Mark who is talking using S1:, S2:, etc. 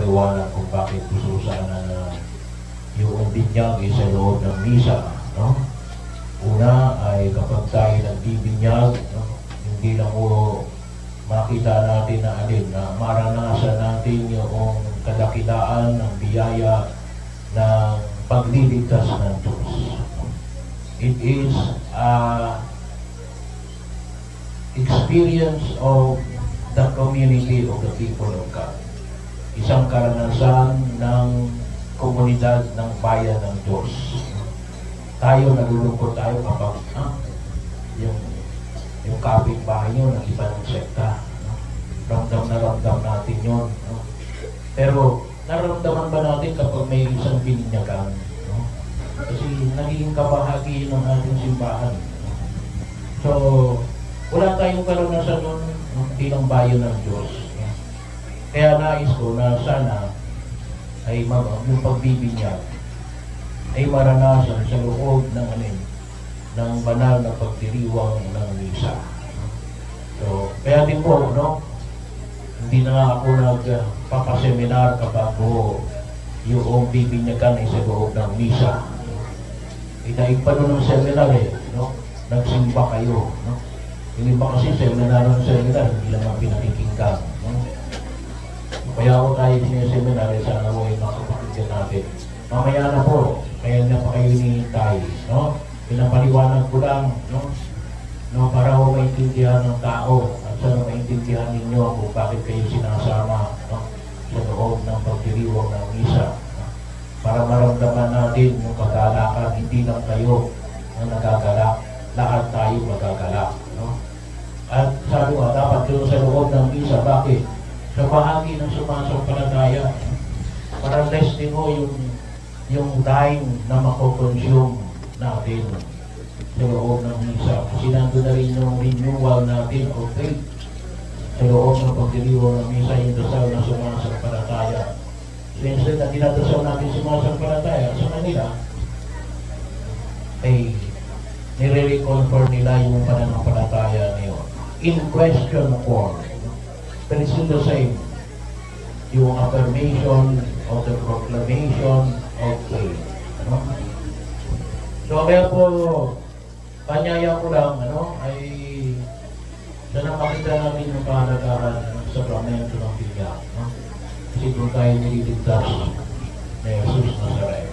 S1: ipaliwanag kung bakit gusto sana na yung binyag ay sa loob ng misa. No? Una ay kapag tayo nagbibinyag, no? Hindi lang o makita natin na alin, na maranasan natin yung kadakilaan ng biyaya ng pagliligtas ng Diyos. It is experience of the community of the people of God. Isang karanasan ng komunidad ng bayan ng Diyos. Tayo, nalulungkot tayo kapag yung kapitbahay nyo ng iba ng sekta. No? Ramdam na ramdam natin yun. No? Pero naramdaman ba natin kapag may isang bininyagan? No? Kasi naging kabahagi ng ating simbahan. No? So, wala tayong karanasan nun bilang bayan ng Diyos. No? Kaya nais ko na sana ay yung pagbibinyag ay maranasan sa loob ng ng banal na pagdiriwang ng misa. So, kaya din po, no? Hindi na nga ako nagpapaseminar kapag yung bibinyagan ay sa loob ng misa. Daig pa nun ng seminar no? Nagsimba kayo, no? Yung iba kasi seminar ng seminar, hindi lang ang pinakikinggan, no? Kaya ako tayo sineseminar, sana mo ay makapakinggan natin. Mamaya na po, kaya na pa kayo hinihintay, no? Pinapaliwanag ko lang, no? Para ho maintindihan ng tao at sana maintindihan ninyo kung bakit kayo sinasama, no? Sa loob ng pagdiriwang ng misa, no? Para maramdaman natin yung kagalakan, hindi lang kayo ang nagagalak, lahat tayo magagalak, no? At sabi ko, dapat doon sa loob ng misa, bakit? Sa bahagi ng sumasampalataya, para less din ho yung time na makoconsume natin sa loob ng misa. Kasi nandun na rin yung renewal natin of faith sa loob ng pagdiriwang ng misa, yung dasal na sumasampalataya. So instead na dinadasal natin sumasampalataya sa kanila, ay nire-reconfirm nila yung pananampalataya niyo in question form. But it's still the same. Yung affirmation of the proclamation of faith. No? So kaya po, panyaya ko lang, ay sana makita natin yung kahalagahan ng sakramento ng binyag. No? Kasi doon tayo nililigtas na Jesus Nazareth.